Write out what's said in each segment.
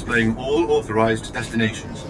displaying all authorized destinations.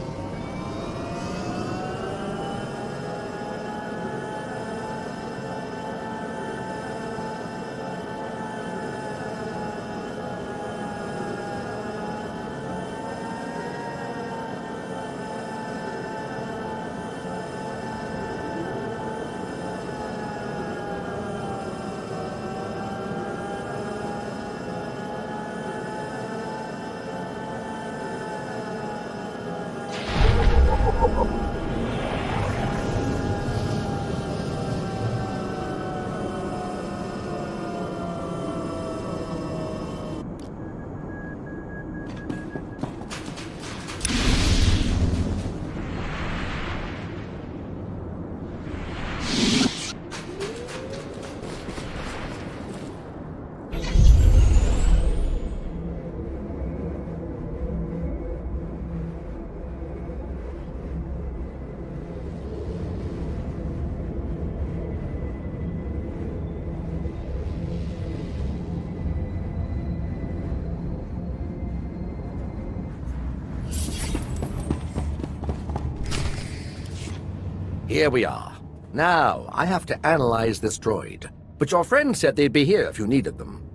Here we are. Now, I have to analyze this droid. But your friend said they'd be here if you needed them.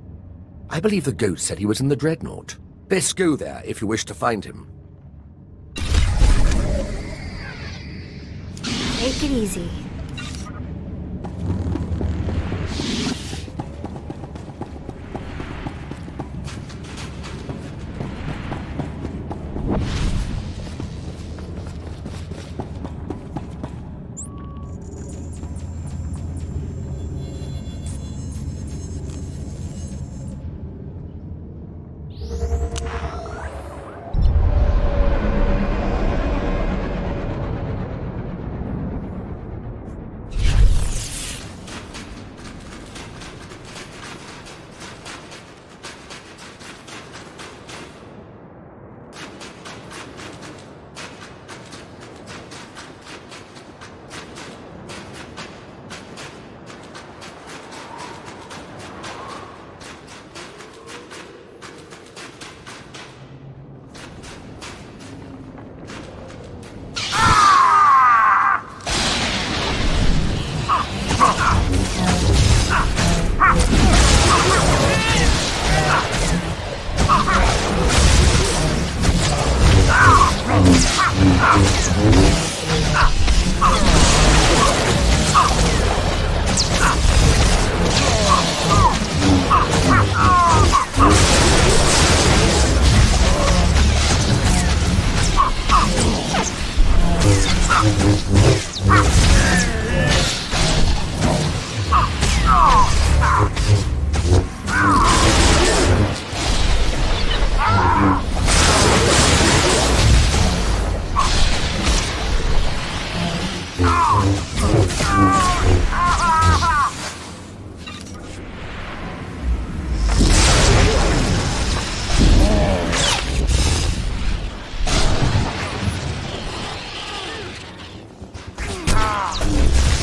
I believe the ghost said he was in the Dreadnought. Best go there if you wish to find him. Take it easy.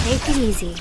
Take it easy.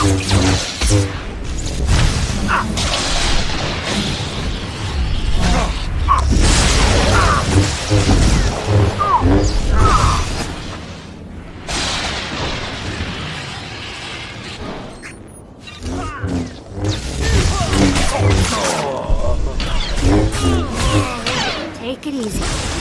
Take it easy.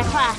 my class.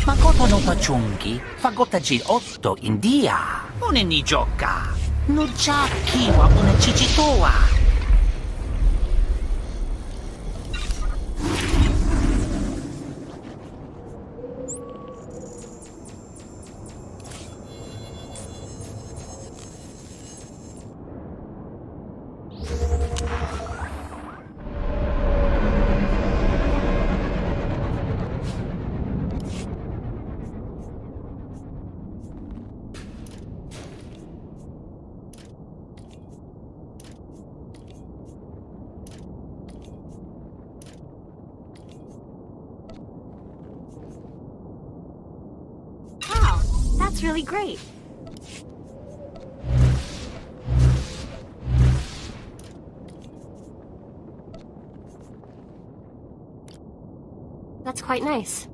Makoto no Pachungi, fagotaji otto india. Une ni joka. No jaki wa una chichitoa. Wow, that's really great. That's quite nice.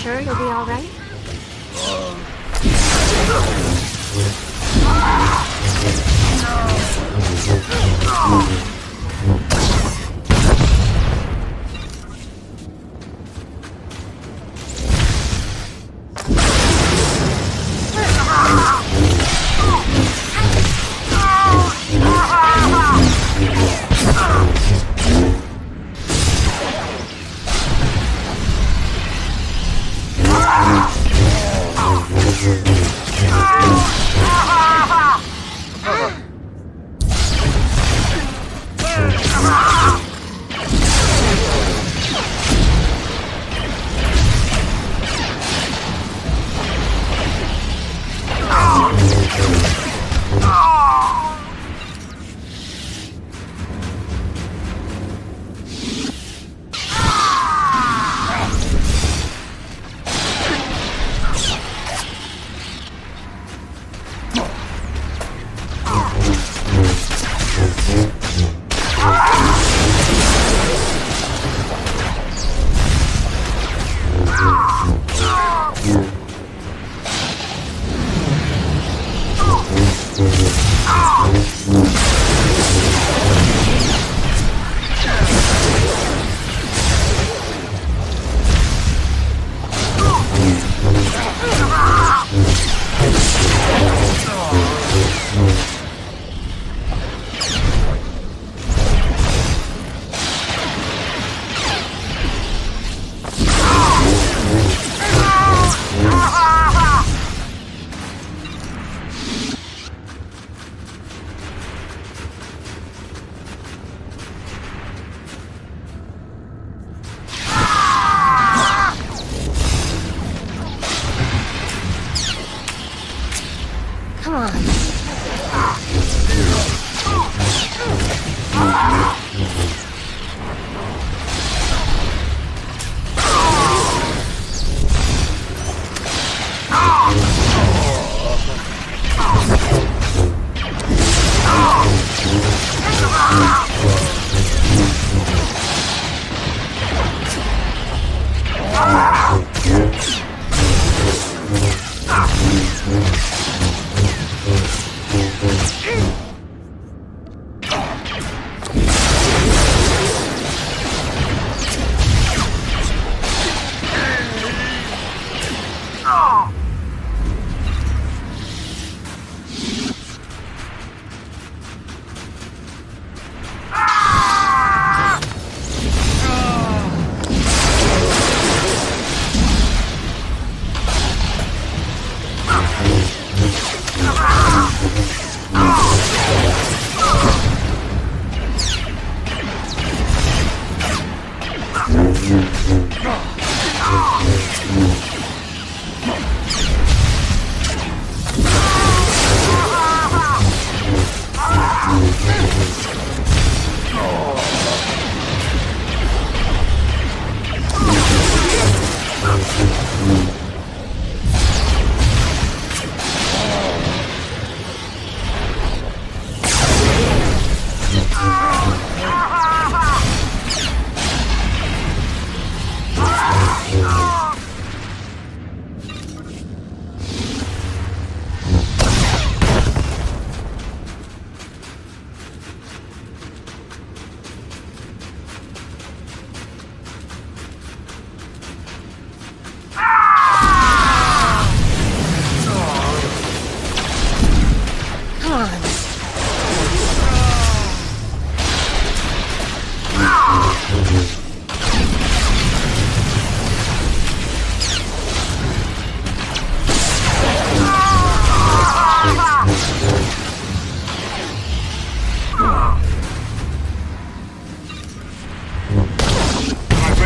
Sure you'll be all right?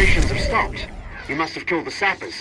Vibrations have stopped. You must have killed the sappers.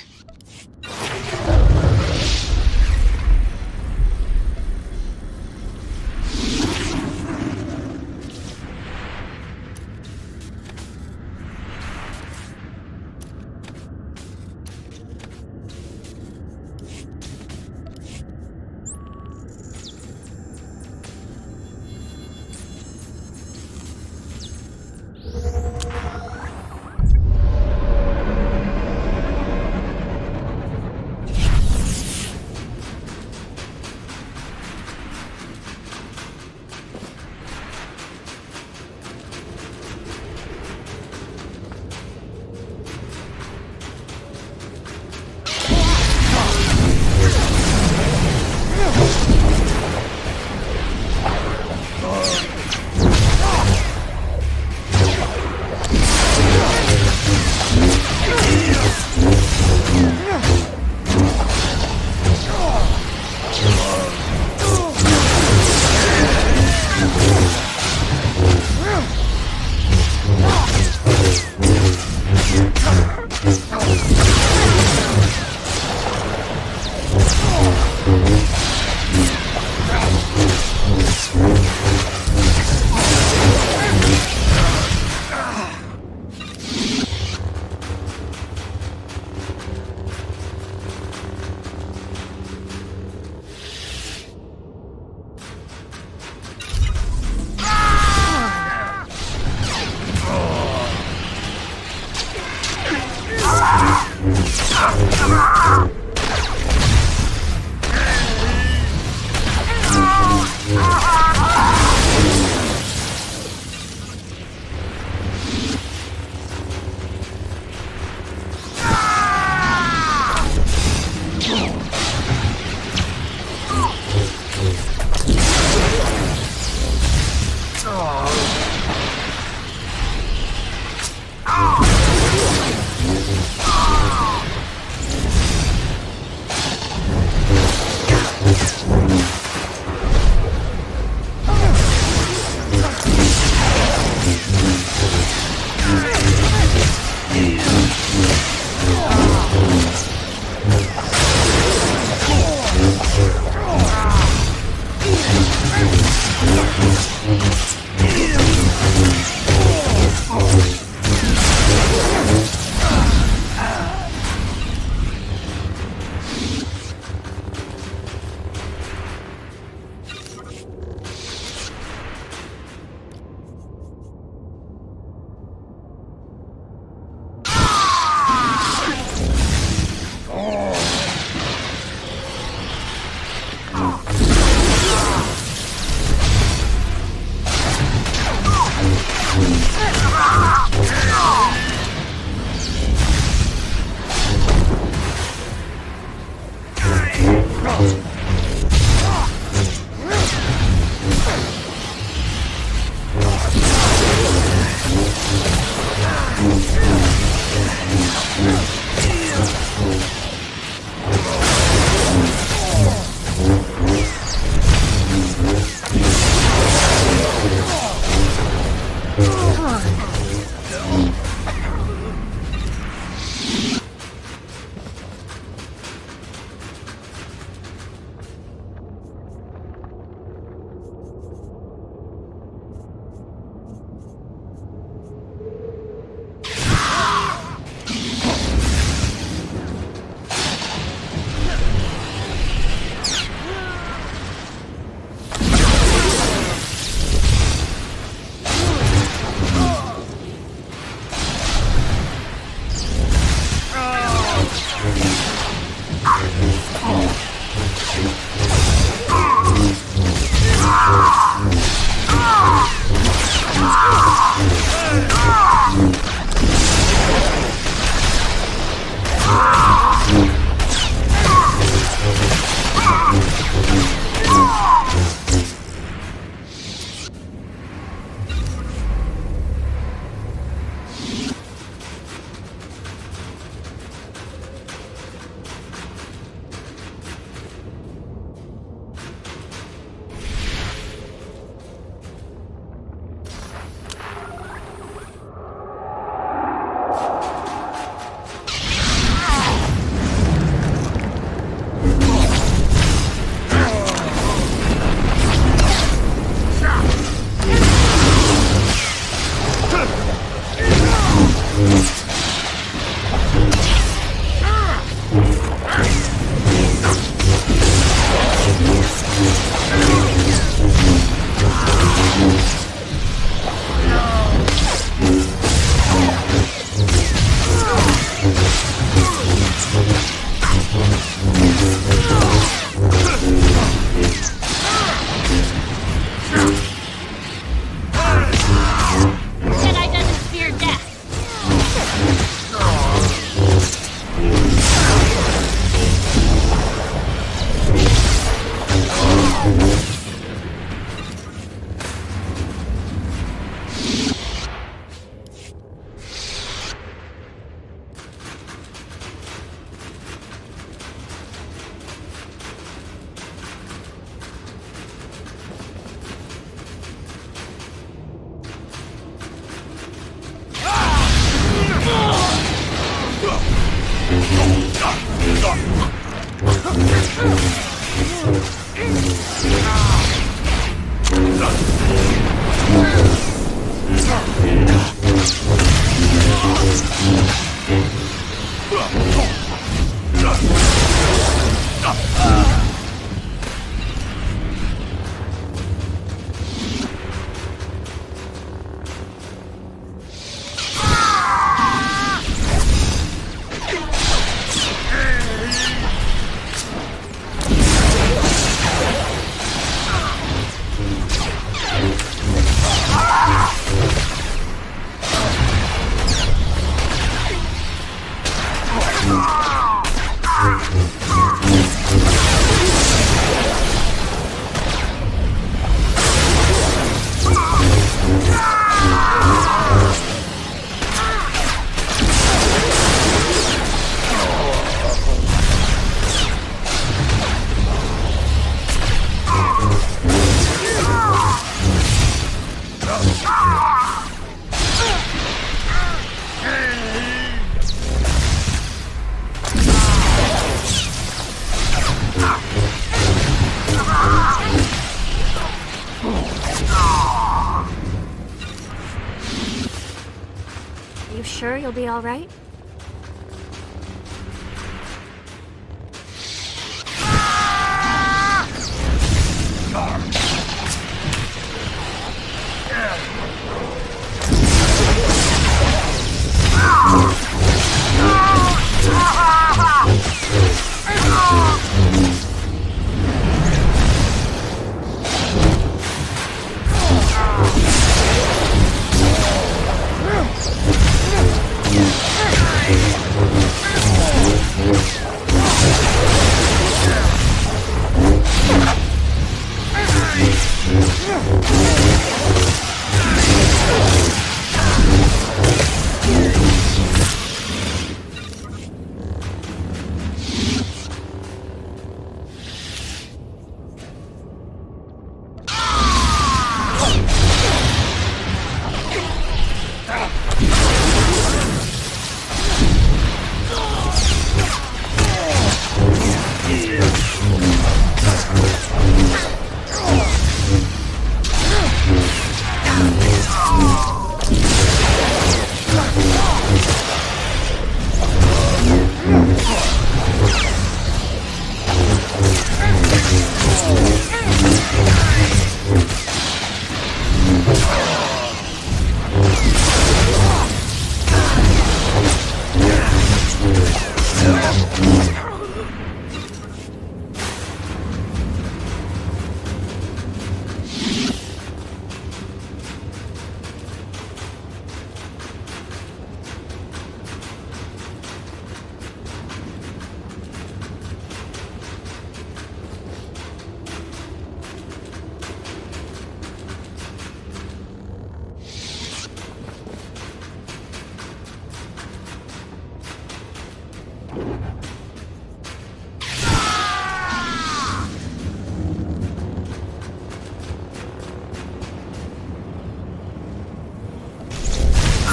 sure you'll be all right?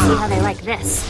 See how they like this.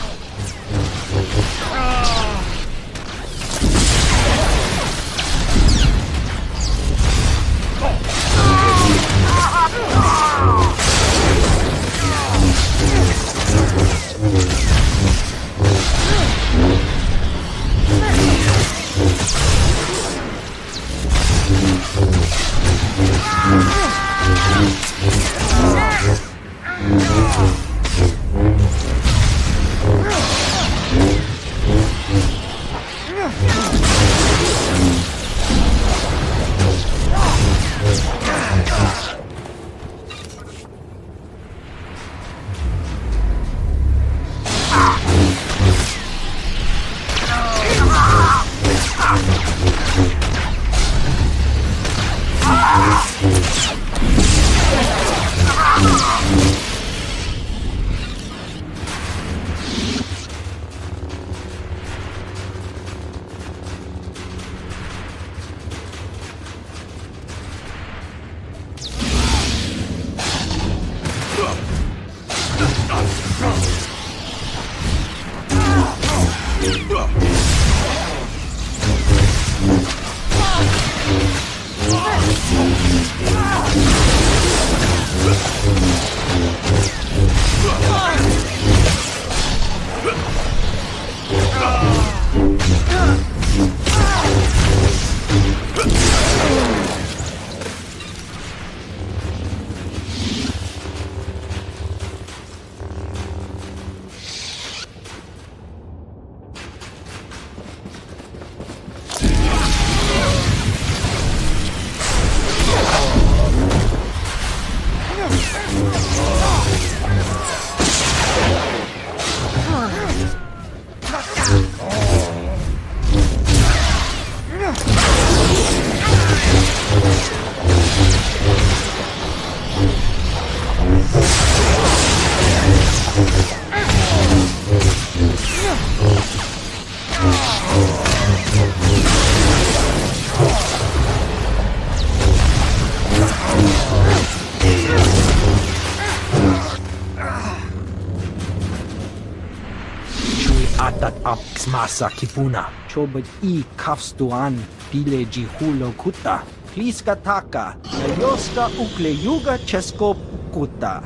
Atat ap smasa kipuna. Chobad I kafstuan pile jihulo kuta. Pliska taka. Nayoska ukleyuga chesko kuta.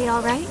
We all right?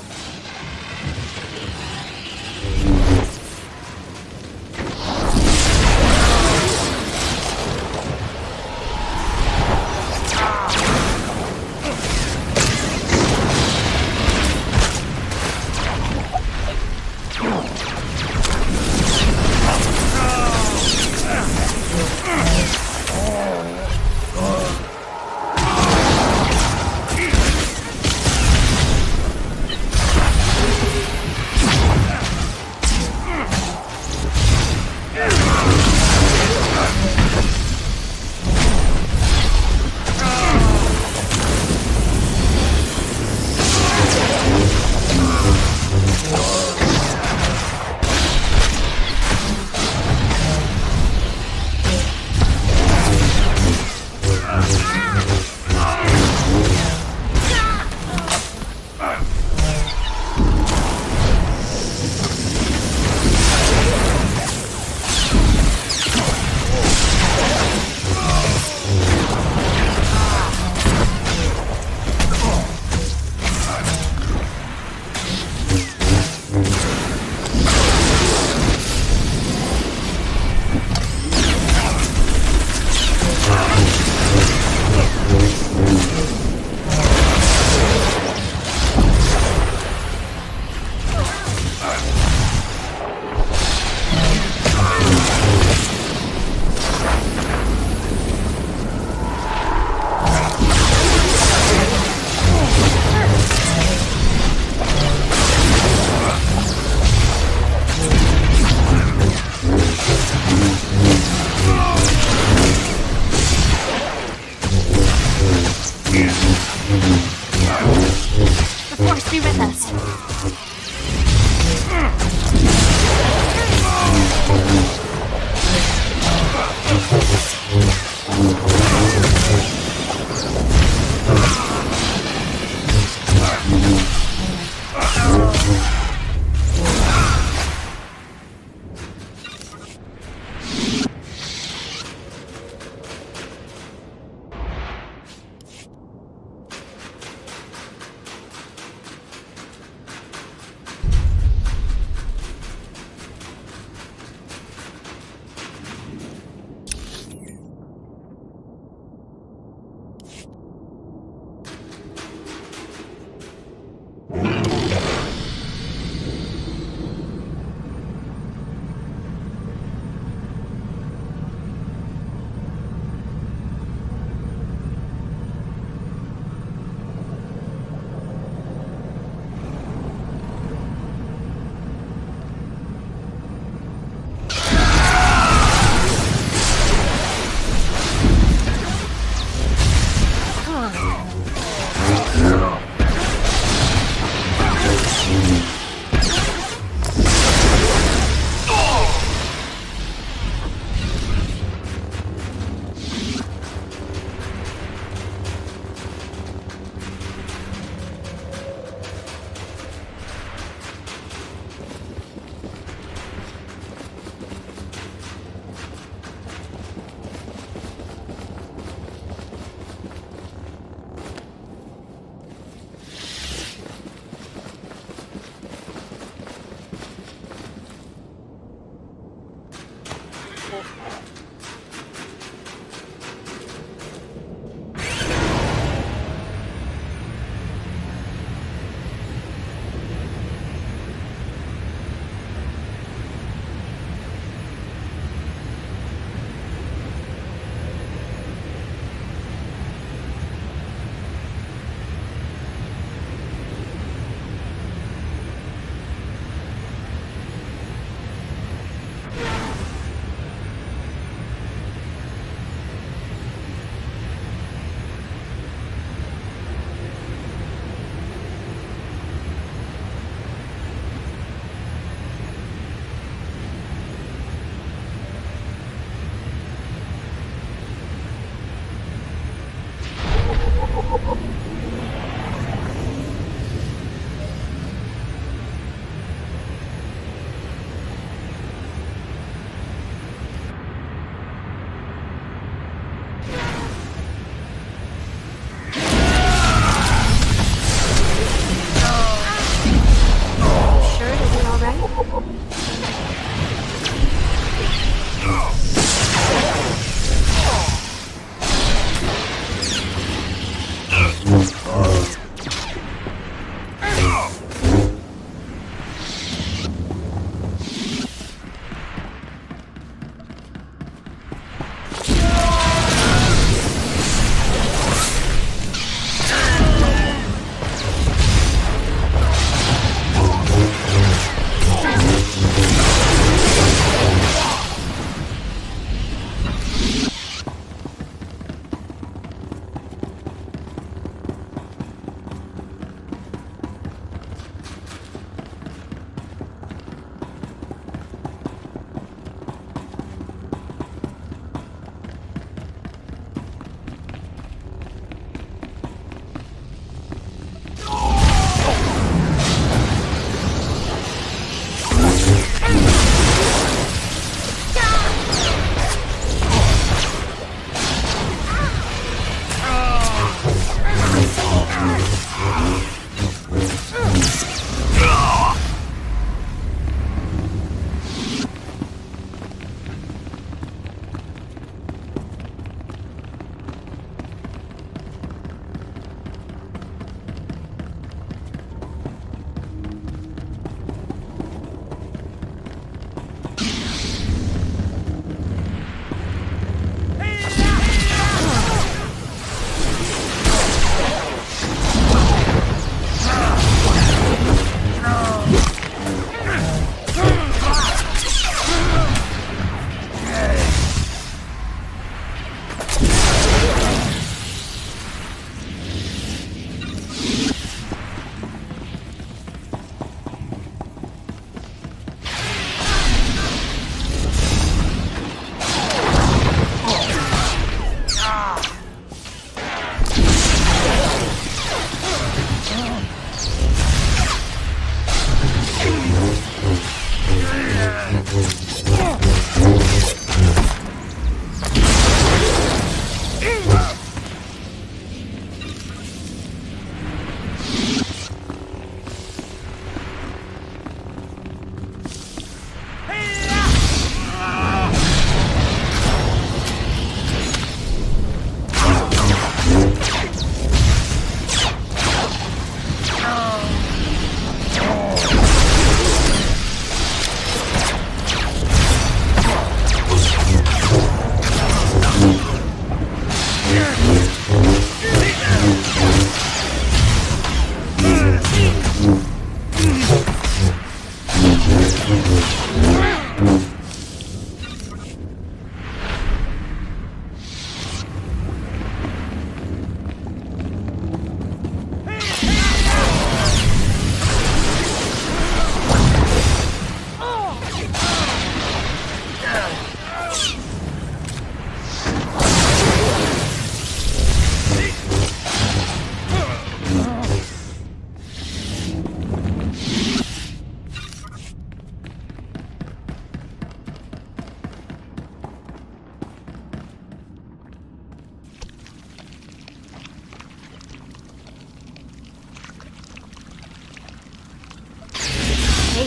The Force be with us.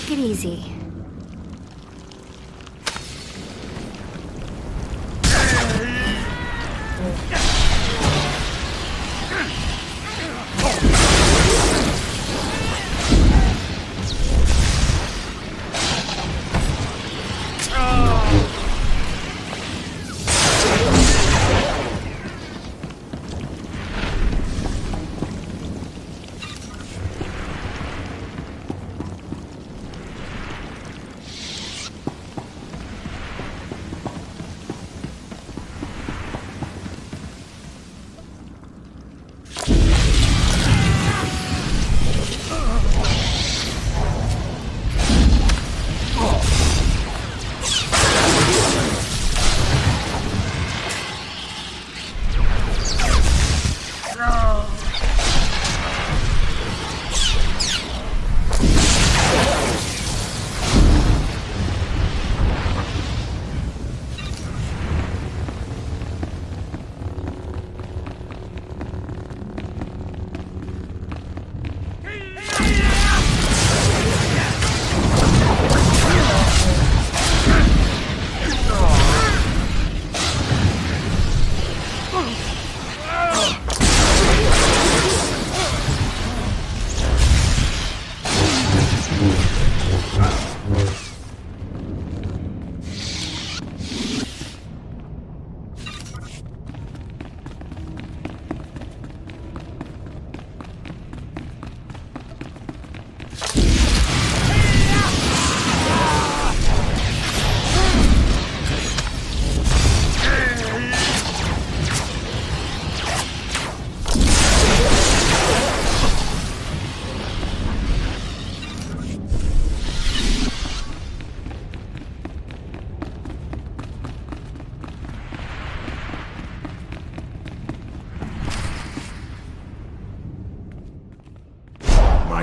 Take it easy.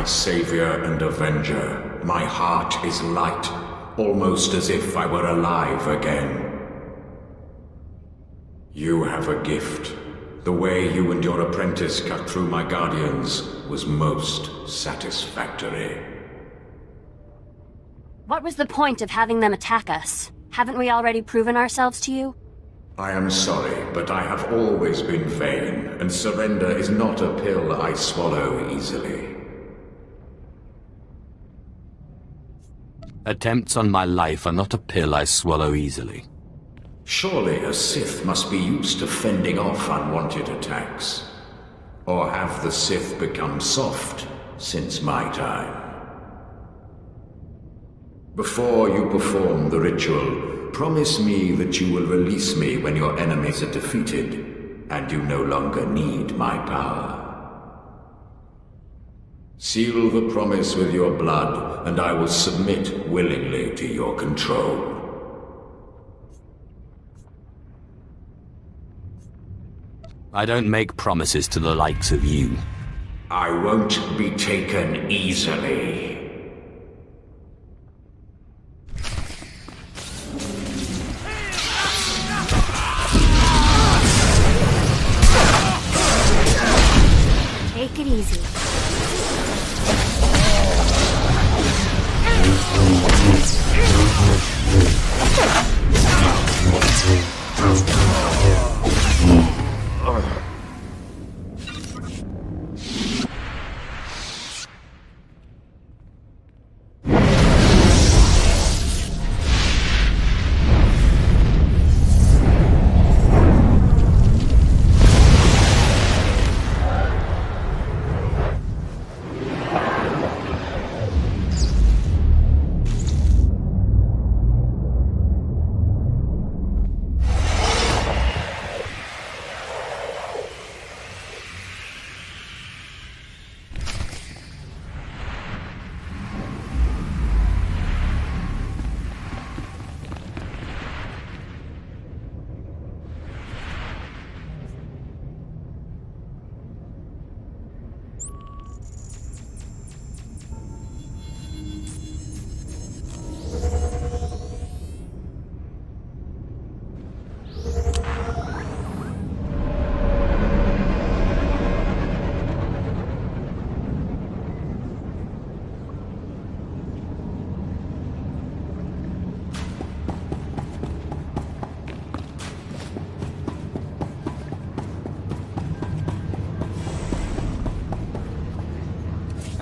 Savior and Avenger, my heart is light, almost as if I were alive again. You have a gift. The way you and your apprentice cut through my guardians was most satisfactory. What was the point of having them attack us? Haven't we already proven ourselves to you? I am sorry, but I have always been vain, and surrender is not a pill I swallow easily. Attempts on my life are not a pill I swallow easily. Surely a Sith must be used to fending off unwanted attacks. Or have the Sith become soft since my time? Before you perform the ritual, promise me that you will release me when your enemies are defeated, and you no longer need my power. Seal the promise with your blood, and I will submit willingly to your control. I don't make promises to the likes of you. I won't be taken easily. Take it easy.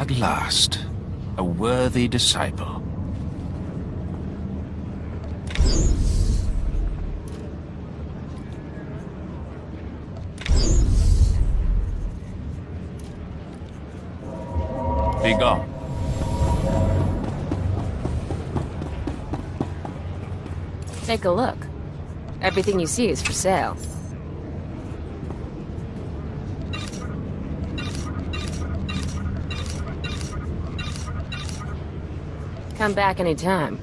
At last, a worthy disciple. Be gone. Take a look. Everything you see is for sale. Come back anytime.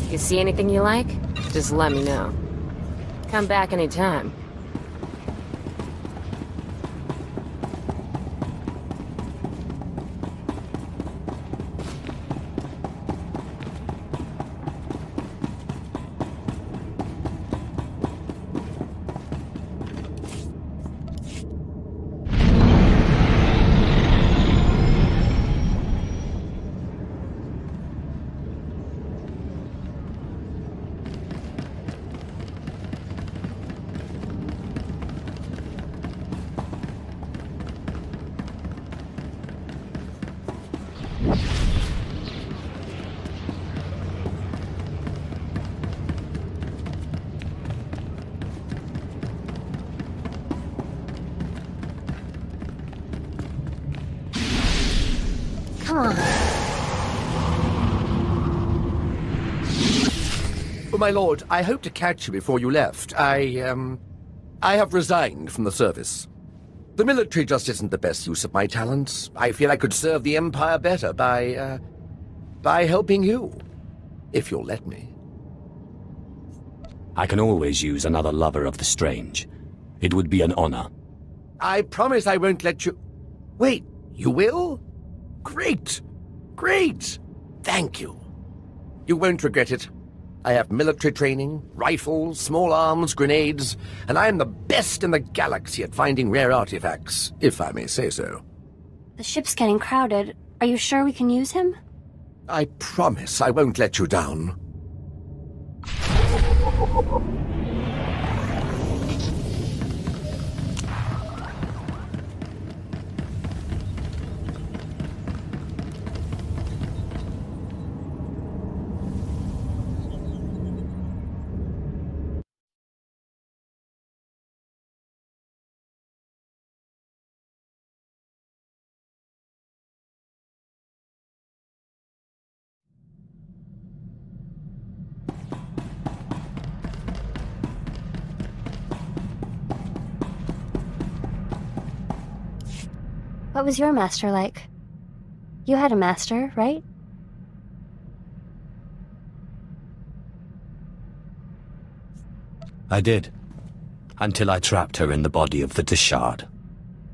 You see anything you like? Just let me know. Come back anytime. Come on. Oh, my lord, I hoped to catch you before you left. I have resigned from the service. The military just isn't the best use of my talents. I feel I could serve the Empire better by helping you. If you'll let me. I can always use another lover of the strange. It would be an honor. I promise I won't let you... Wait, you will? Great! Great! Thank you. You won't regret it. I have military training, rifles, small arms, grenades, and I am the best in the galaxy at finding rare artifacts, if I may say so. The ship's getting crowded. Are you sure we can use him? I promise I won't let you down. What was your master like? You had a master, right? I did. Until I trapped her in the body of the Dishard.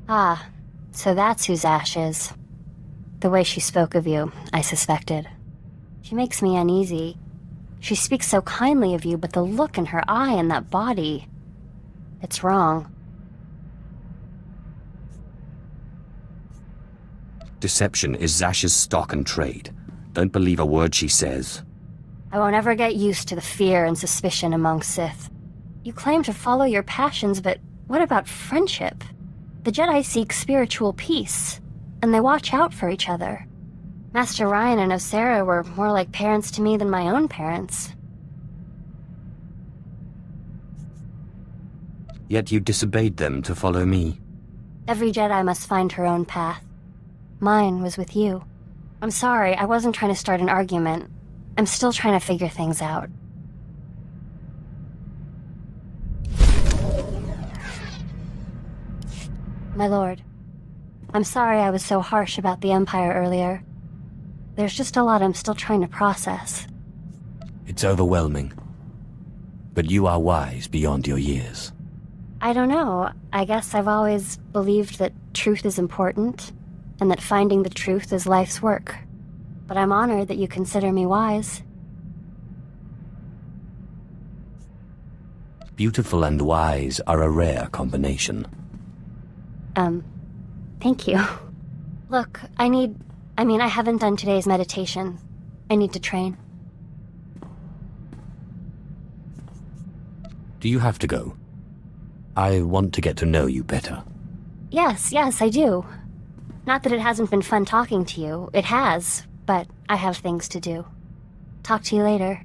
Ah, so that's whose Ash is. The way she spoke of you, I suspected. She makes me uneasy. She speaks so kindly of you, but the look in her eye and that body... it's wrong. Deception is Zash's stock and trade. Don't believe a word she says. I won't ever get used to the fear and suspicion among Sith. You claim to follow your passions, but what about friendship? The Jedi seek spiritual peace, and they watch out for each other. Master Ryan and Osera were more like parents to me than my own parents. Yet you disobeyed them to follow me. Every Jedi must find her own path. Mine was with you. I'm sorry, I wasn't trying to start an argument. I'm still trying to figure things out. My lord, I'm sorry I was so harsh about the Empire earlier. There's just a lot I'm still trying to process. It's overwhelming. But you are wise beyond your years. I don't know. I guess I've always believed that truth is important, and that finding the truth is life's work. But I'm honored that you consider me wise. Beautiful and wise are a rare combination. Thank you. Look, I haven't done today's meditation. I need to train. Do you have to go? I want to get to know you better. Yes, I do. Not that it hasn't been fun talking to you. It has, but I have things to do. Talk to you later.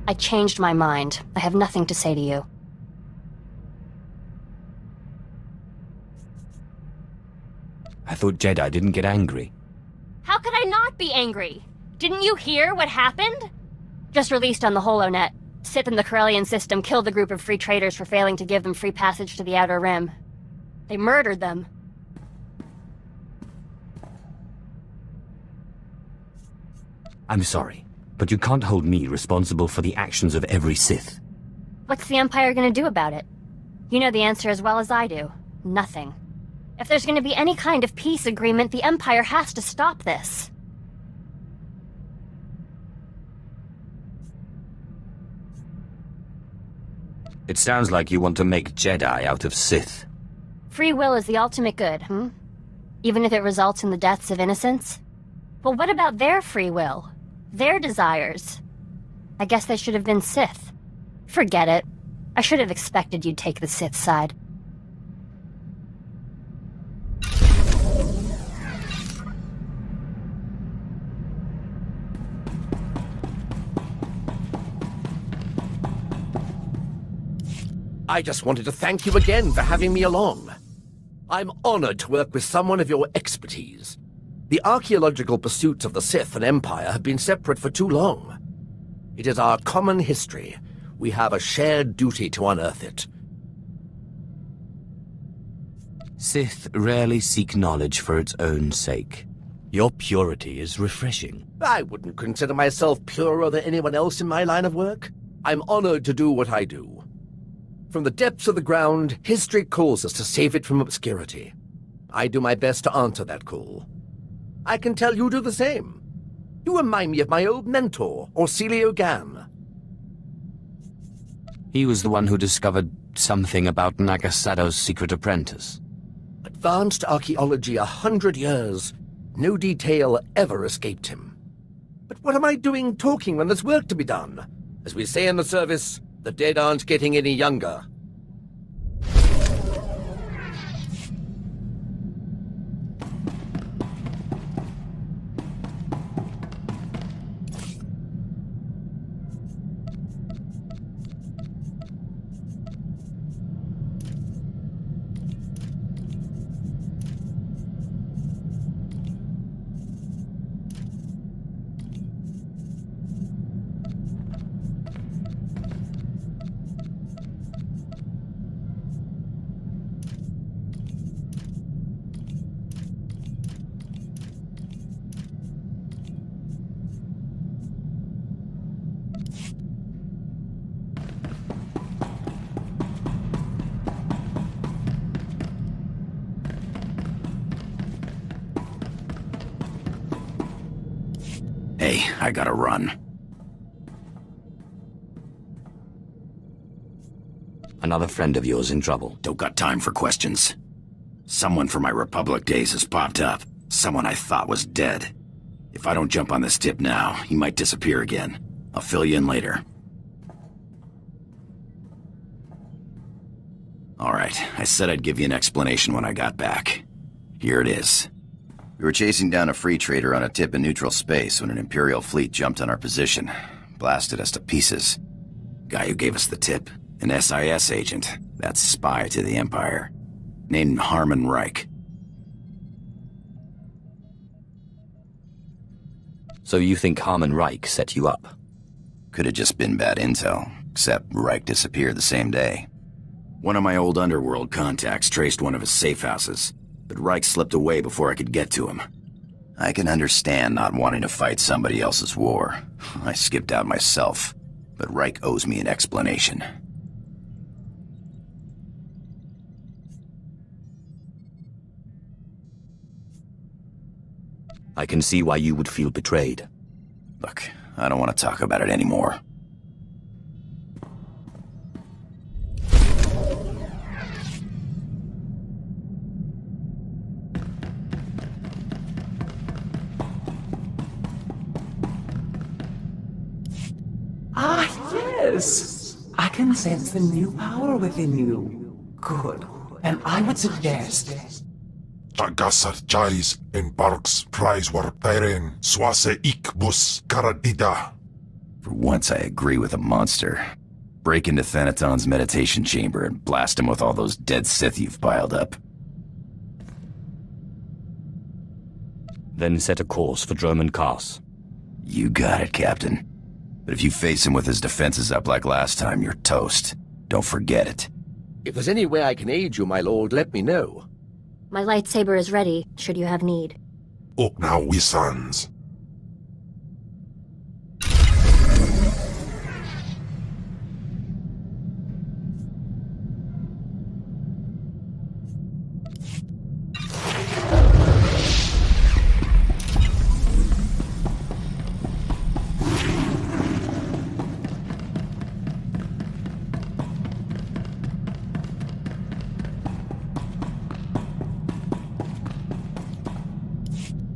I changed my mind. I have nothing to say to you. I thought Jedi didn't get angry. How could I not be angry? Didn't you hear what happened? Just released on the HoloNet. Sith in the Corellian system killed a group of free traders for failing to give them free passage to the Outer Rim. They murdered them. I'm sorry, but you can't hold me responsible for the actions of every Sith. What's the Empire gonna do about it? You know the answer as well as I do. Nothing. If there's gonna be any kind of peace agreement, the Empire has to stop this. It sounds like you want to make Jedi out of Sith. Free will is the ultimate good, Even if it results in the deaths of innocents? Well, what about their free will? Their desires? I guess they should have been Sith. Forget it. I should have expected you'd take the Sith side. I just wanted to thank you again for having me along. I'm honored to work with someone of your expertise. The archaeological pursuits of the Sith and Empire have been separate for too long. It is our common history. We have a shared duty to unearth it. Sith rarely seek knowledge for its own sake. Your purity is refreshing. I wouldn't consider myself purer than anyone else in my line of work. I'm honored to do what I do. From the depths of the ground, history calls us to save it from obscurity. I do my best to answer that call. I can tell you do the same. You remind me of my old mentor, Orsilio Gan. He was the one who discovered something about Nagasado's secret apprentice. Advanced archaeology 100 years. No detail ever escaped him. But what am I doing talking when there's work to be done? As we say in the service, the dead aren't getting any younger. Hey, I gotta run. Another friend of yours in trouble. Don't got time for questions. Someone from my Republic days has popped up. Someone I thought was dead. If I don't jump on this tip now, he might disappear again. I'll fill you in later. Alright, I said I'd give you an explanation when I got back. Here it is. We were chasing down a free trader on a tip in neutral space when an Imperial fleet jumped on our position. Blasted us to pieces. Guy who gave us the tip, an SIS agent. That's spy to the Empire. Named Harmon Reich. So you think Harmon Reich set you up? Could have just been bad intel, except Reich disappeared the same day. One of my old underworld contacts traced one of his safe houses, but Reich slipped away before I could get to him. I can understand not wanting to fight somebody else's war. I skipped out myself, but Reich owes me an explanation. I can see why you would feel betrayed. Look, I don't want to talk about it anymore. Yes! I can sense the new power within you. Good. And I would suggest... Tagasar Charis en Parks Prize war Tairen Swase Ikbus Karadida. For once I agree with a monster. Break into Thanaton's meditation chamber and blast him with all those dead Sith you've piled up. Then set a course for Droman Kaas. You got it, Captain. But if you face him with his defenses up like last time, you're toast. Don't forget it. If there's any way I can aid you, my lord, let me know. My lightsaber is ready, should you have need. Up now, we sons.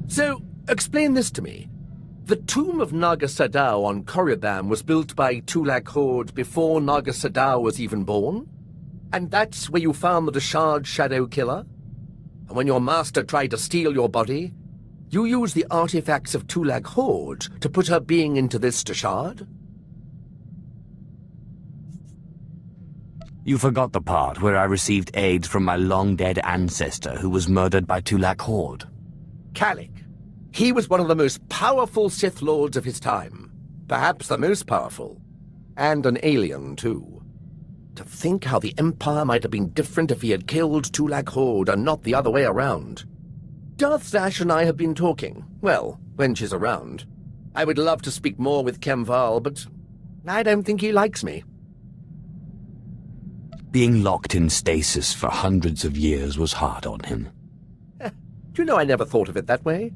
So, explain this to me. The tomb of Naga Sadao on Korriban was built by Tulak Horde before Naga Sadao was even born? And that's where you found the Deshard Shadow Killer? And when your master tried to steal your body, you used the artifacts of Tulak Horde to put her being into this Deshard? You forgot the part where I received aid from my long-dead ancestor who was murdered by Tulak Horde. Kalik. He was one of the most powerful Sith Lords of his time. Perhaps the most powerful. And an alien, too. To think how the Empire might have been different if he had killed Tulak Horde and not the other way around. Darth Zash and I have been talking. Well, when she's around. I would love to speak more with Kemval, but I don't think he likes me. Being locked in stasis for hundreds of years was hard on him. Do you know I never thought of it that way?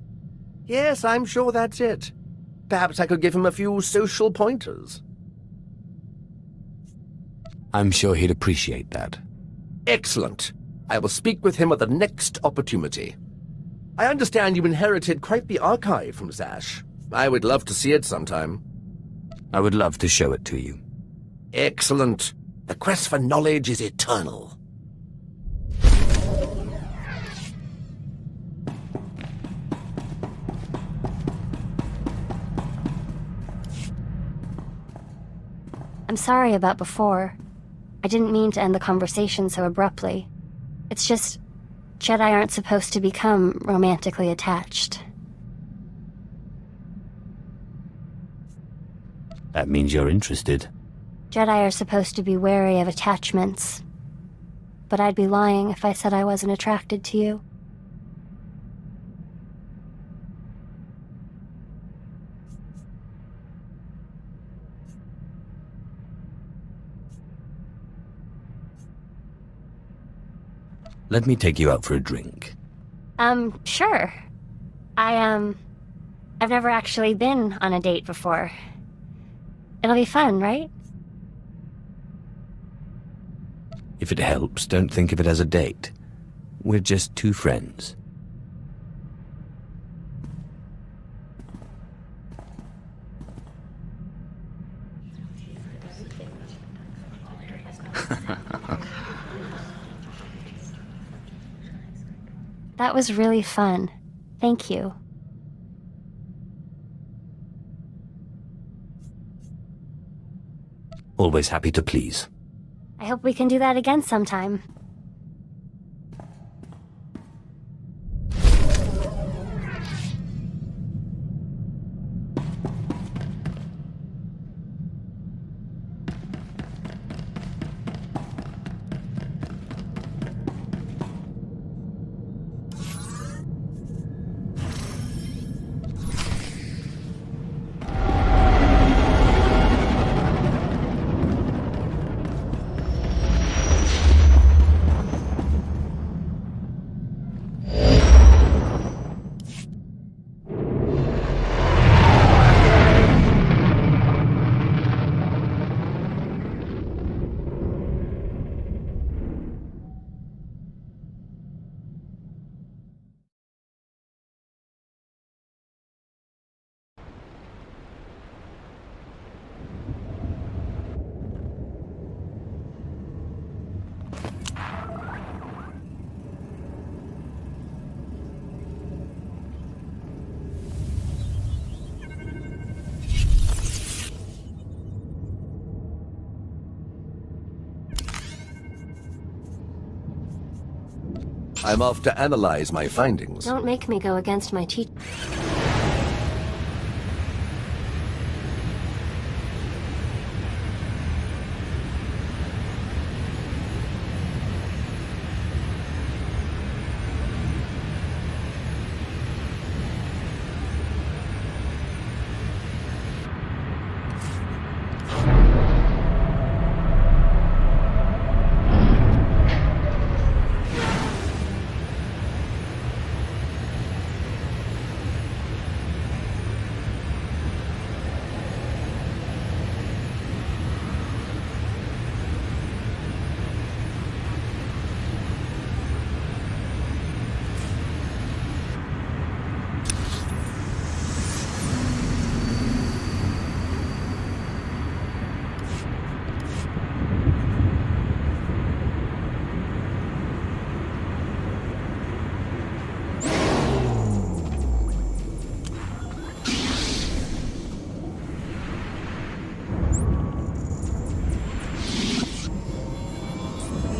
Yes, I'm sure that's it. Perhaps I could give him a few social pointers. I'm sure he'd appreciate that. Excellent. I will speak with him at the next opportunity. I understand you inherited quite the archive from Zash. I would love to see it sometime. I would love to show it to you. Excellent. The quest for knowledge is eternal. I'm sorry about before. I didn't mean to end the conversation so abruptly. It's just, Jedi aren't supposed to become romantically attached. That means you're interested. Jedi are supposed to be wary of attachments. But I'd be lying if I said I wasn't attracted to you. Let me take you out for a drink. Sure. I've never actually been on a date before. It'll be fun, right? If it helps, don't think of it as a date. We're just two friends. That was really fun. Thank you. Always happy to please. I hope we can do that again sometime. I'm off to analyze my findings. Don't make me go against my teacher.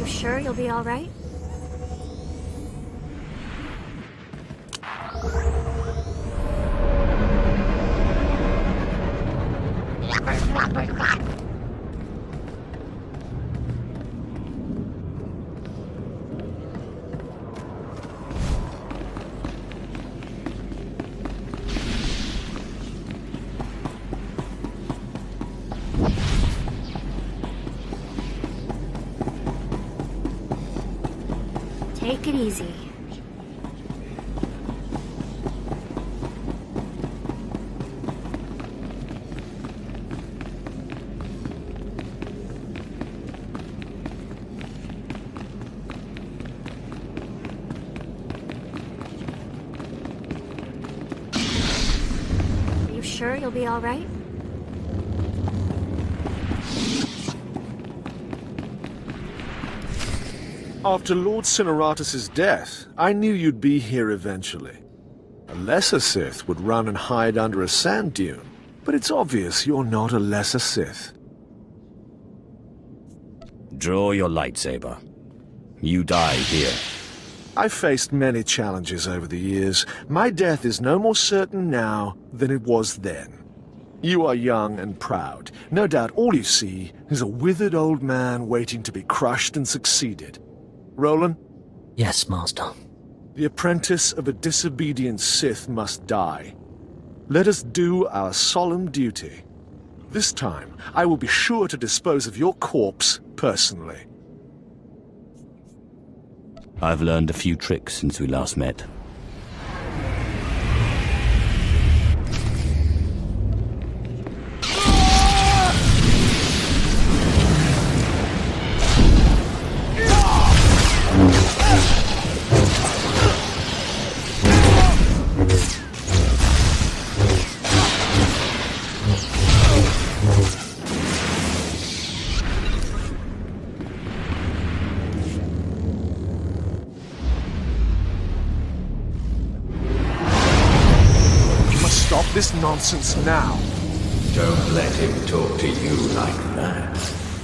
Sure you'll be all right? Take it easy. Are you sure you'll be all right? After Lord Cineratus' death, I knew you'd be here eventually. A lesser Sith would run and hide under a sand dune, but it's obvious you're not a lesser Sith. Draw your lightsaber. You die here. I've faced many challenges over the years. My death is no more certain now than it was then. You are young and proud. No doubt all you see is a withered old man waiting to be crushed and succeeded. Roland? Yes, Master. The apprentice of a disobedient Sith must die. Let us do our solemn duty. This time, I will be sure to dispose of your corpse personally. I've learned a few tricks since we last met. this nonsense now. Don't let him talk to you like that.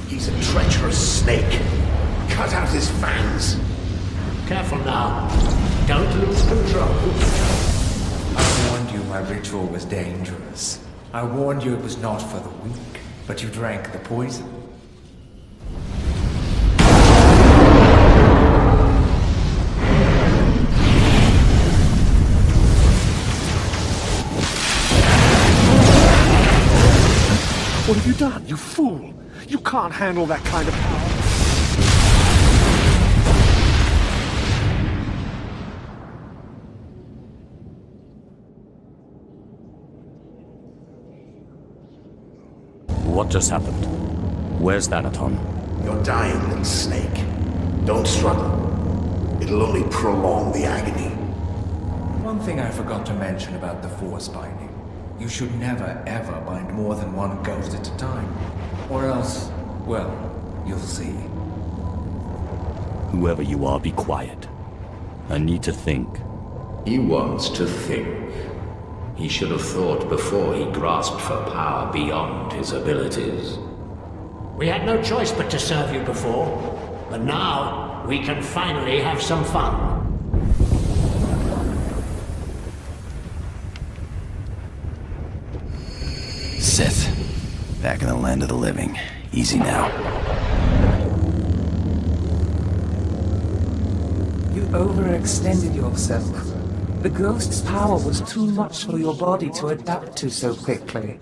He's a treacherous snake. Cut out his fangs. Careful now. Don't lose control. I warned you my ritual was dangerous. I warned you it was not for the weak, but you drank the poison. What have you done, you fool? You can't handle that kind of power. What just happened? Where's Thanaton? You're dying, little snake. Don't struggle. It'll only prolong the agony. One thing I forgot to mention about the Force binding. You should never, ever bind more than one ghost at a time. Or else, well, you'll see. Whoever you are, be quiet. I need to think. He wants to think. He should have thought before he grasped for power beyond his abilities. We had no choice but to serve you before, but now we can finally have some fun. Sith. Back in the land of the living. Easy now. You overextended yourself. The ghost's power was too much for your body to adapt to so quickly.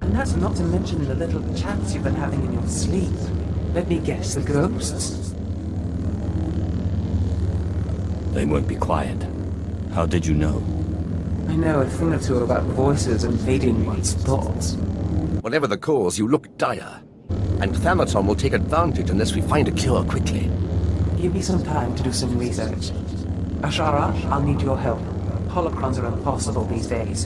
And that's not to mention the little chats you've been having in your sleep. Let me guess, the ghosts? They won't be quiet. How did you know? I know a thing or two about voices invading one's thoughts. Whatever the cause, you look dire. And Thanaton will take advantage unless we find a cure quickly. Give me some time to do some research. Ashara, I'll need your help. Holocrons are impossible these days.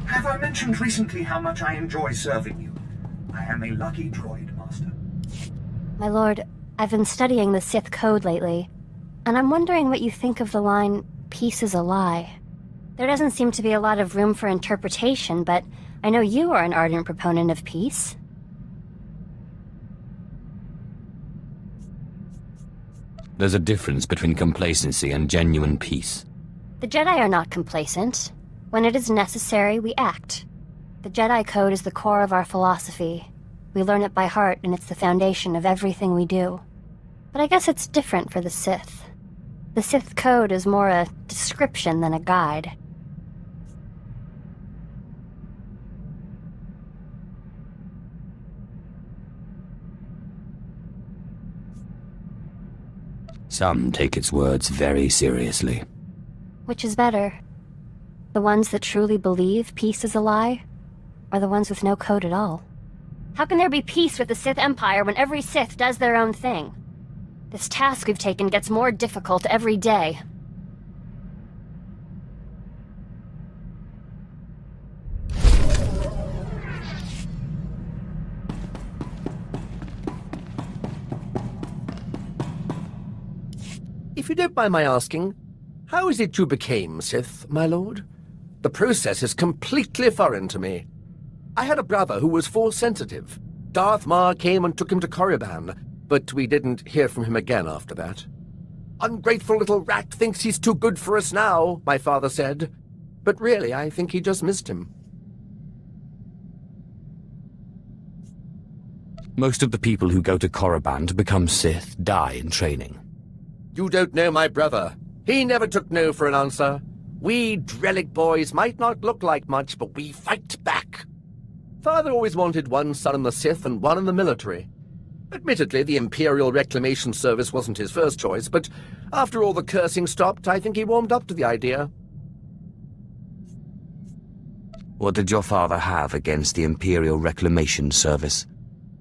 Have I mentioned recently how much I enjoy serving you? I am a lucky droid, Master. My lord, I've been studying the Sith code lately, and I'm wondering what you think of the line, "Peace is a lie." There doesn't seem to be a lot of room for interpretation, but I know you are an ardent proponent of peace. There's a difference between complacency and genuine peace. The Jedi are not complacent. When it is necessary, we act. The Jedi Code is the core of our philosophy. We learn it by heart, and it's the foundation of everything we do. But I guess it's different for the Sith. The Sith Code is more a description than a guide. Some take its words very seriously. Which is better? The ones that truly believe peace is a lie? Or the ones with no code at all? How can there be peace with the Sith Empire when every Sith does their own thing? This task we've taken gets more difficult every day. If you don't mind my asking, how is it you became Sith, my lord? The process is completely foreign to me. I had a brother who was Force sensitive. Darth Ma came and took him to Korriban, but we didn't hear from him again after that. Ungrateful little rat thinks he's too good for us now, my father said. But really, I think he just missed him. Most of the people who go to Korriban to become Sith die in training. You don't know my brother. He never took no for an answer. We Drellic boys might not look like much, but we fight back. Father always wanted one son in the Sith and one in the military. Admittedly, the Imperial Reclamation Service wasn't his first choice, but after all the cursing stopped, I think he warmed up to the idea. What did your father have against the Imperial Reclamation Service?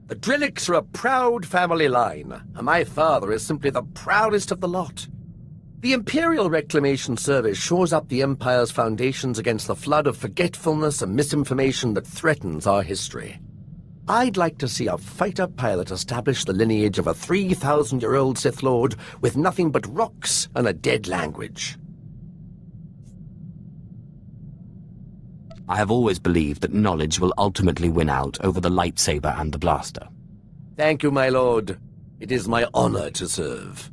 The Drellics are a proud family line, and my father is simply the proudest of the lot. The Imperial Reclamation Service shores up the Empire's foundations against the flood of forgetfulness and misinformation that threatens our history. I'd like to see a fighter pilot establish the lineage of a 3,000-year-old Sith Lord with nothing but rocks and a dead language. I have always believed that knowledge will ultimately win out over the lightsaber and the blaster. Thank you, my lord. It is my honor to serve.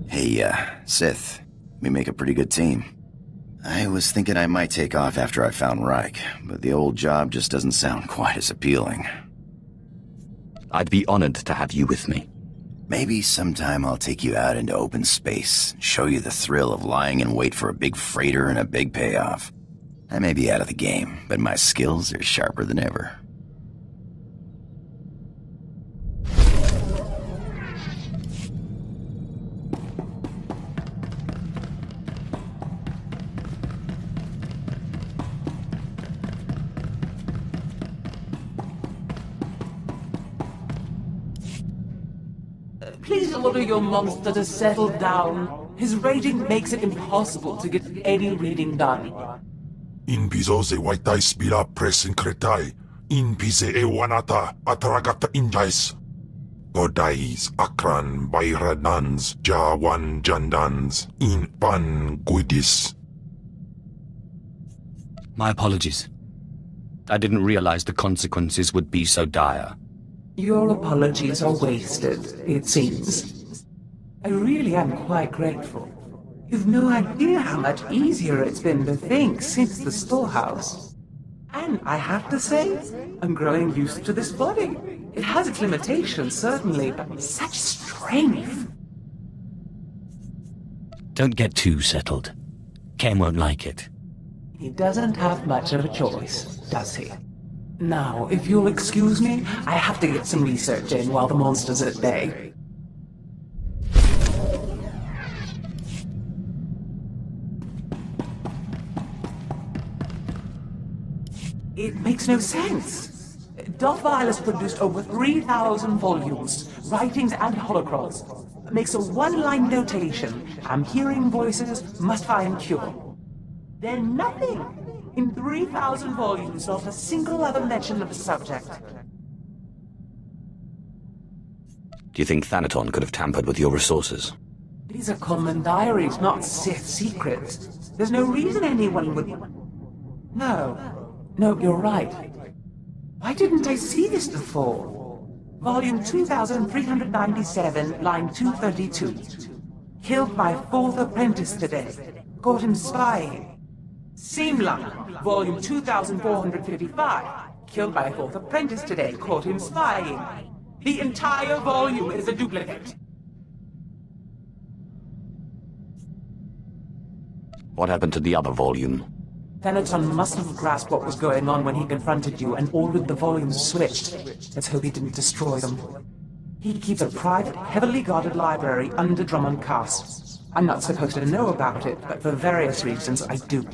Hey, Sith. We make a pretty good team. I was thinking I might take off after I found Reich, but the old job just doesn't sound quite as appealing. I'd be honored to have you with me. Maybe sometime I'll take you out into open space, show you the thrill of lying in wait for a big freighter and a big payoff. I may be out of the game, but my skills are sharper than ever. Please order your monster to settle down. His raging makes it impossible to get any reading done. In piso se waitai spira presin kretai. In pise e wanata atragata injais. Godais akran bayradans jawan jandans in pan guidis. My apologies. I didn't realize the consequences would be so dire. Your apologies are wasted, it seems. I really am quite grateful. You've no idea how much easier it's been to think since the storehouse. And I have to say, I'm growing used to this body. It has its limitations, certainly, but such strength. Don't get too settled. Ken won't like it. He doesn't have much of a choice, does he? Now, if you'll excuse me, I have to get some research in while the monster's at bay. It makes no sense. Darth Vile has produced over 3,000 volumes, writings and holocrons. Makes a one-line notation. I'm hearing voices, must find cure. Then nothing. In 3,000 volumes, not a single other mention of the subject. Do you think Thanaton could have tampered with your resources? These are common diaries, not Sith secrets. There's no reason anyone would... No, you're right. Why didn't I see this before? Volume 2397, line 232. Killed by 4th apprentice today. Caught him spying. Seamline, volume 2455. Killed by 4th apprentice today. Caught him spying. The entire volume is a duplicate. What happened to the other volume? Thanaton must have grasped what was going on when he confronted you and ordered the volumes switched. Let's hope he didn't destroy them. He keeps a private, heavily guarded library under Drummond Castle. I'm not supposed to know about it, but for various reasons I do.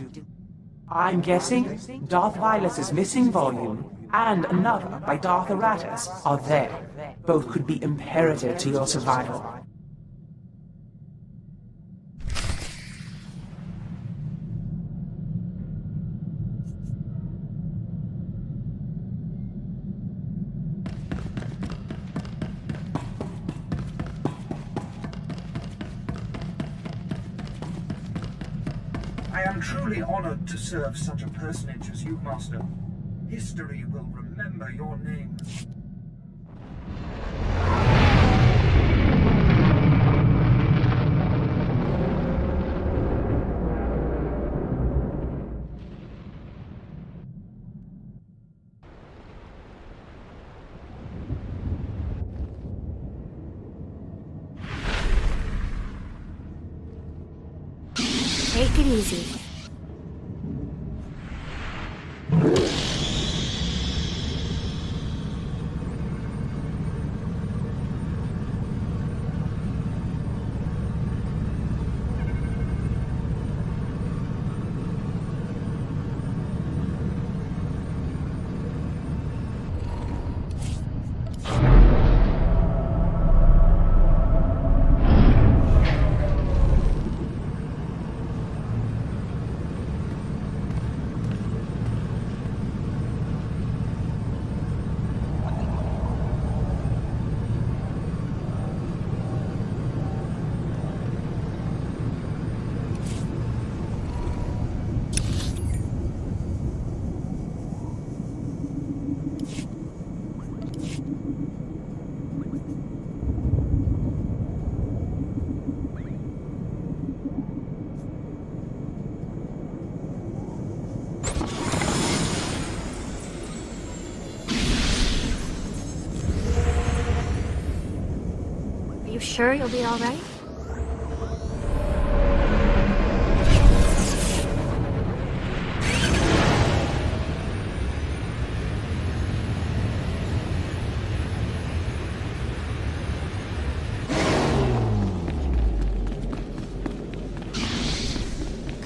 I'm guessing Darth Vilus's missing volume and another by Darth Aratus are there. Both could be imperative to your survival. I am truly honored to serve such a personage as you, Master. History will remember your name. Take it easy. You sure you'll be all right?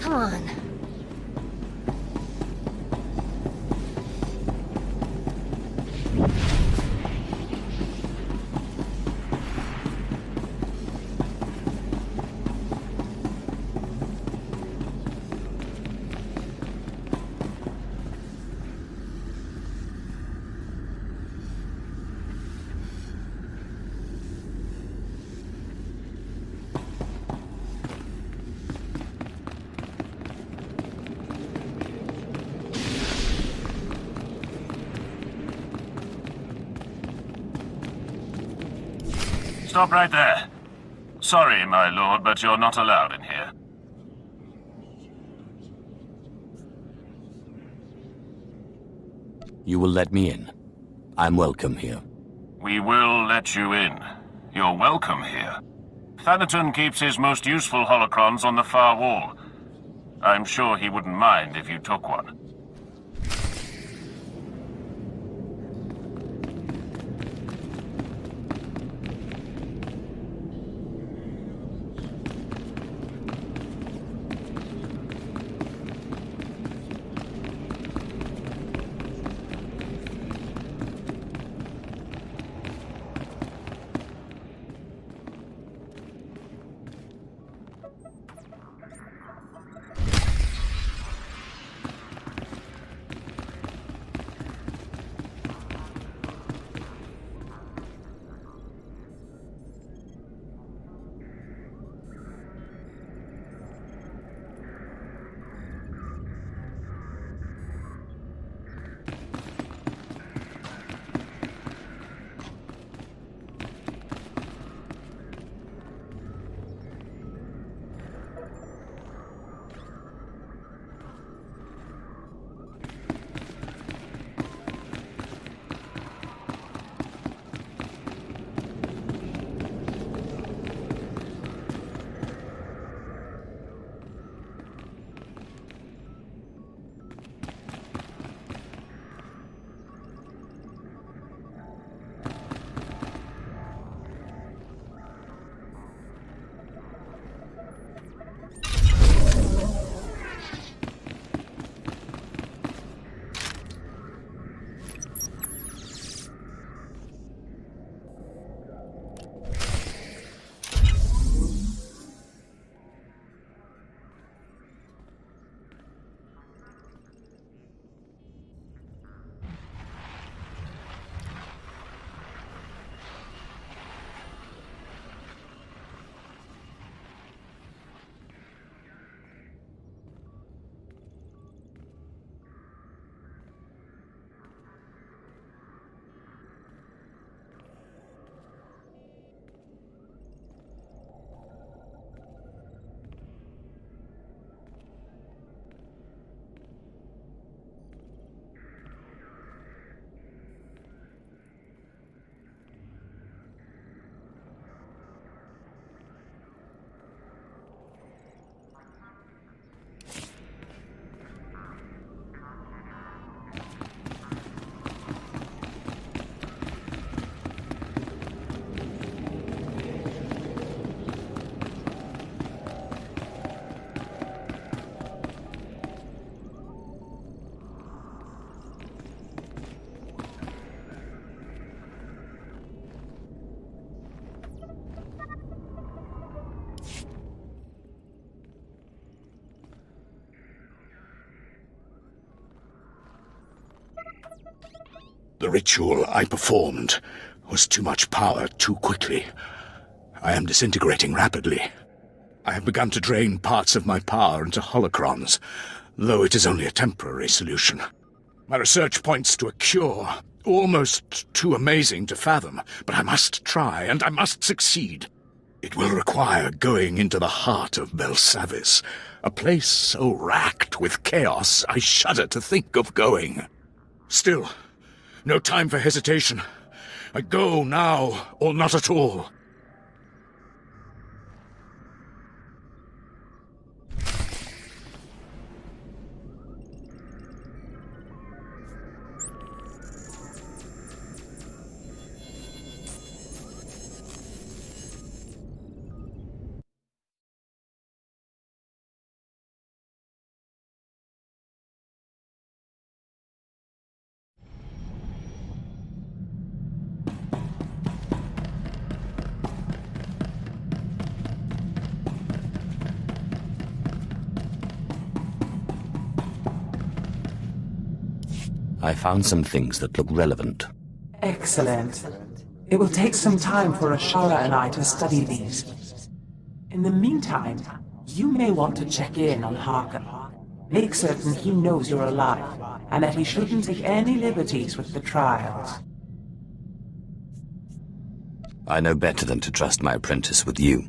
Come on. Stop right there. Sorry, my lord, but you're not allowed in here. You will let me in. I'm welcome here. We will let you in. You're welcome here. Thanaton keeps his most useful holocrons on the far wall. I'm sure he wouldn't mind if you took one. The ritual I performed was too much power too quickly. I am disintegrating rapidly. I have begun to drain parts of my power into holocrons, though it is only a temporary solution. My research points to a cure, almost too amazing to fathom, but I must try, and I must succeed. It will require going into the heart of Vexaos, a place so racked with chaos I shudder to think of going. Still, no time for hesitation. I go now, or not at all. I found some things that look relevant. Excellent. It will take some time for Ashara and I to study these. In the meantime, you may want to check in on Harker. Make certain he knows you're alive, and that he shouldn't take any liberties with the trials. I know better than to trust my apprentice with you.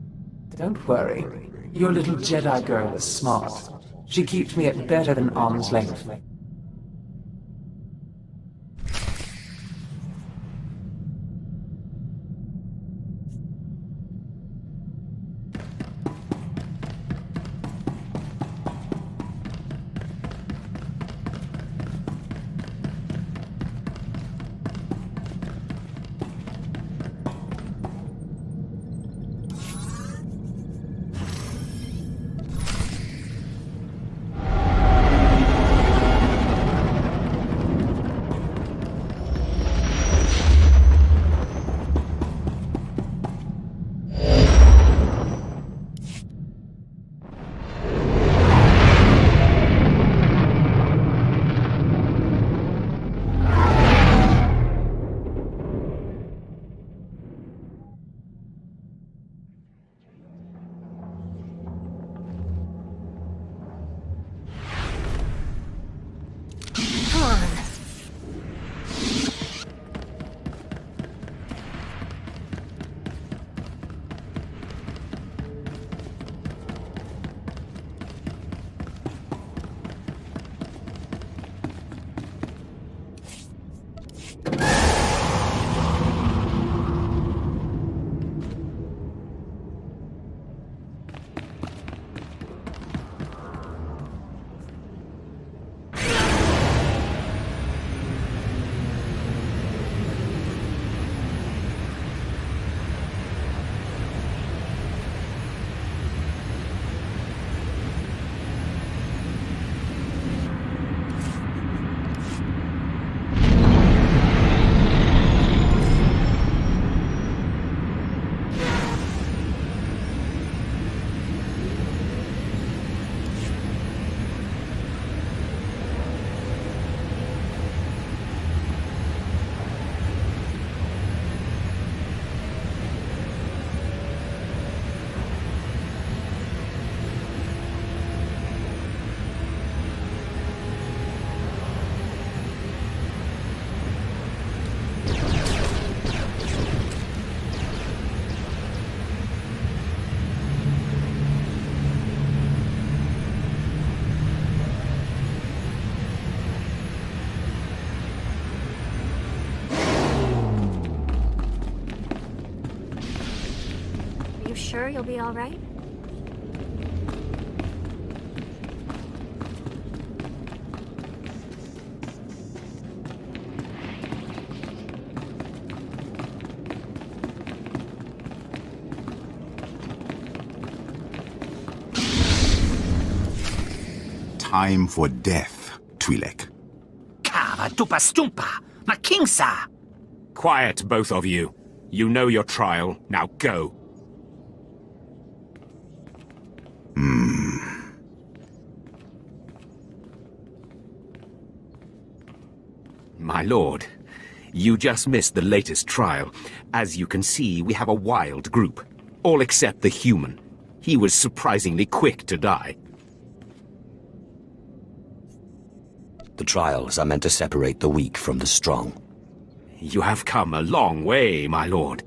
Don't worry. Your little Jedi girl is smart. She keeps me at better than arm's length. Sure you'll be all right? Time for death, Twi'lek. Kava tupa stumpa, makingsa. Quiet, both of you. You know your trial. Now go. My lord, You just missed the latest trial. As you can see, we have a wild group. All except the human. He was surprisingly quick to die. The trials are meant to separate the weak from the strong. You have come a long way, my lord.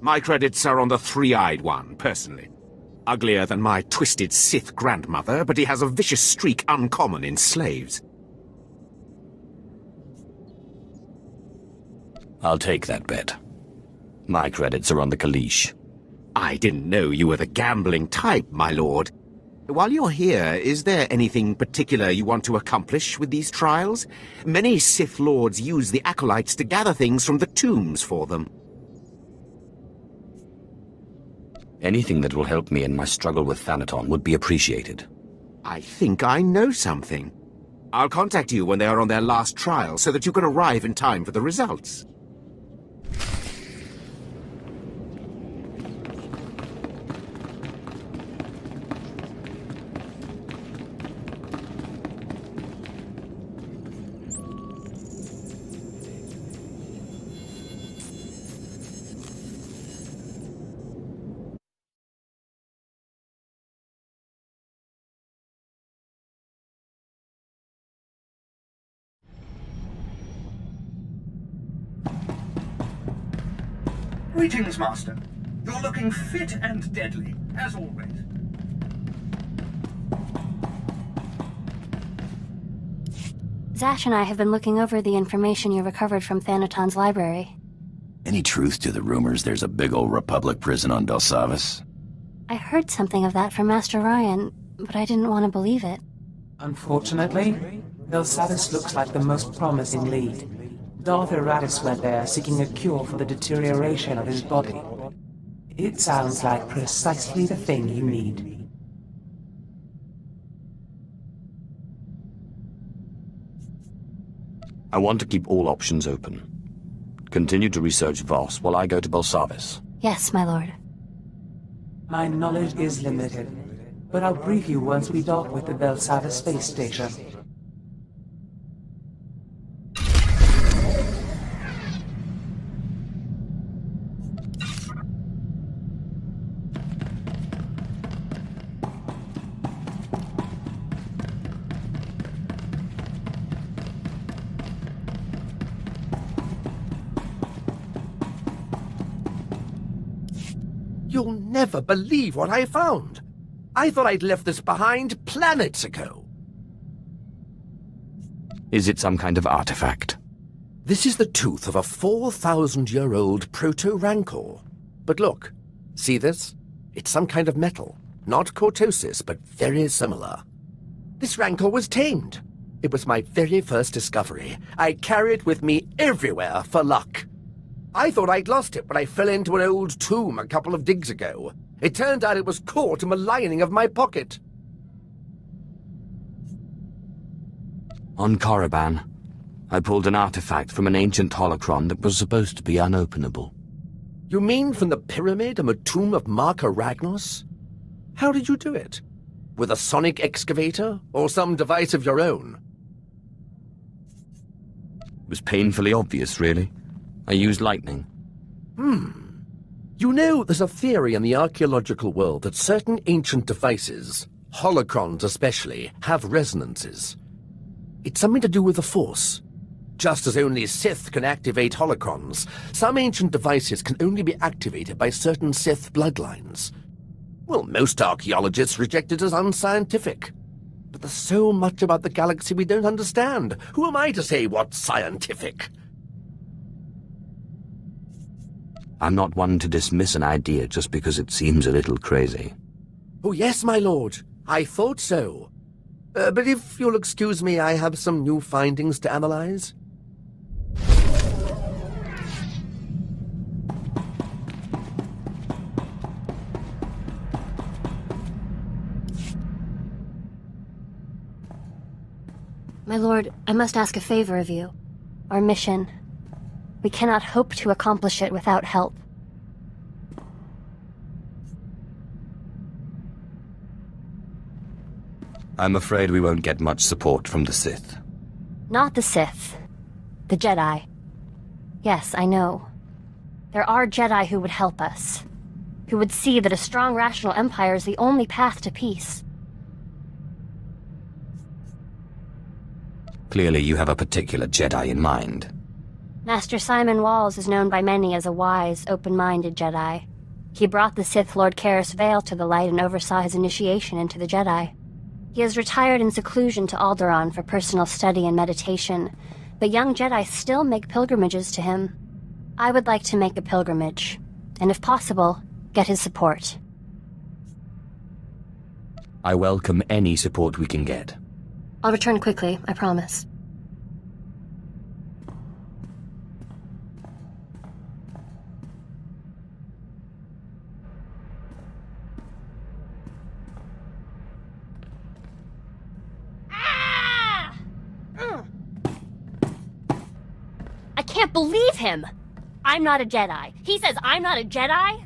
My credits are on the three-eyed one, personally. Uglier than my twisted Sith grandmother, but he has a vicious streak uncommon in slaves. I'll take that bet. My credits are on the Kaleesh. I didn't know you were the gambling type, my lord. While you're here, is there anything particular you want to accomplish with these trials? Many Sith lords use the acolytes to gather things from the tombs for them. Anything that will help me in my struggle with Thanaton would be appreciated. I think I know something. I'll contact you when they are on their last trial so that you can arrive in time for the results. Greetings, Master. You're looking fit and deadly, as always. Zash and I have been looking over the information you recovered from Thanaton's library. Any truth to the rumors there's a big old Republic prison on Belsavis? I heard something of that from Master Ryan, but I didn't want to believe it. Unfortunately, Belsavis looks like the most promising lead. Darth Eratus went there seeking a cure for the deterioration of his body. It sounds like precisely the thing you need. I want to keep all options open. Continue to research Voss while I go to Belsavis. Yes, my lord. My knowledge is limited, but I'll brief you once we dock with the Belsavis space station. You'll never believe what I found. I thought I'd left this behind planets ago. Is it some kind of artifact? This is the tooth of a 4,000-year-old proto-rancor. But look, see this? It's some kind of metal. Not cortosis, but very similar. This rancor was tamed. It was my very first discovery. I carry it with me everywhere for luck. I thought I'd lost it when I fell into an old tomb a couple of digs ago. It turned out it was caught in the lining of my pocket. On Korriban, I pulled an artifact from an ancient holocron that was supposed to be unopenable. You mean from the pyramid and the tomb of Marka Ragnos? How did you do it? With a sonic excavator, or some device of your own? It was painfully obvious, really. I used lightning. You know, there's a theory in the archaeological world that certain ancient devices, holocrons especially, have resonances. It's something to do with the Force. Just as only Sith can activate holocrons, some ancient devices can only be activated by certain Sith bloodlines. Well, most archaeologists reject it as unscientific. But there's so much about the galaxy we don't understand. Who am I to say what's scientific? I'm not one to dismiss an idea just because it seems a little crazy. Oh, yes, my lord. I thought so. But if you'll excuse me, I have some new findings to analyze. My lord, I must ask a favor of you. Our mission. We cannot hope to accomplish it without help. I'm afraid we won't get much support from the Sith. Not the Sith. The Jedi. Yes, I know. There are Jedi who would help us. Who would see that a strong, rational empire is the only path to peace. Clearly you have a particular Jedi in mind. Master Simon Walls is known by many as a wise, open-minded Jedi. He brought the Sith Lord Karis Vale to the light and oversaw his initiation into the Jedi. He has retired in seclusion to Alderaan for personal study and meditation, but young Jedi still make pilgrimages to him. I would like to make a pilgrimage, and if possible, get his support. I welcome any support we can get. I'll return quickly, I promise. I can't believe him! I'm not a Jedi. He says I'm not a Jedi?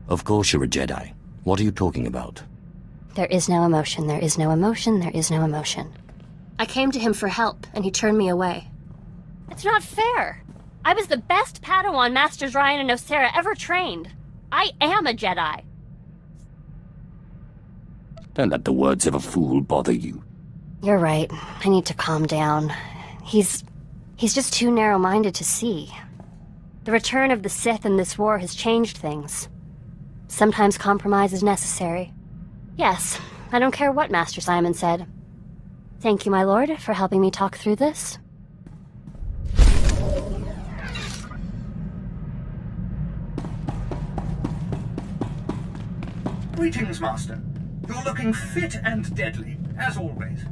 Of course you're a Jedi. What are you talking about? There is no emotion, there is no emotion, there is no emotion. I came to him for help, and he turned me away. It's not fair! I was the best Padawan Masters Ryan and Osera ever trained. I am a Jedi. Don't let the words of a fool bother you. You're right. I need to calm down. He's just too narrow-minded to see. The return of the Sith in this war has changed things. Sometimes compromise is necessary. Yes, I don't care what Master Simon said. Thank you, my lord, for helping me talk through this. Greetings, Master. You're looking fit and deadly, as always.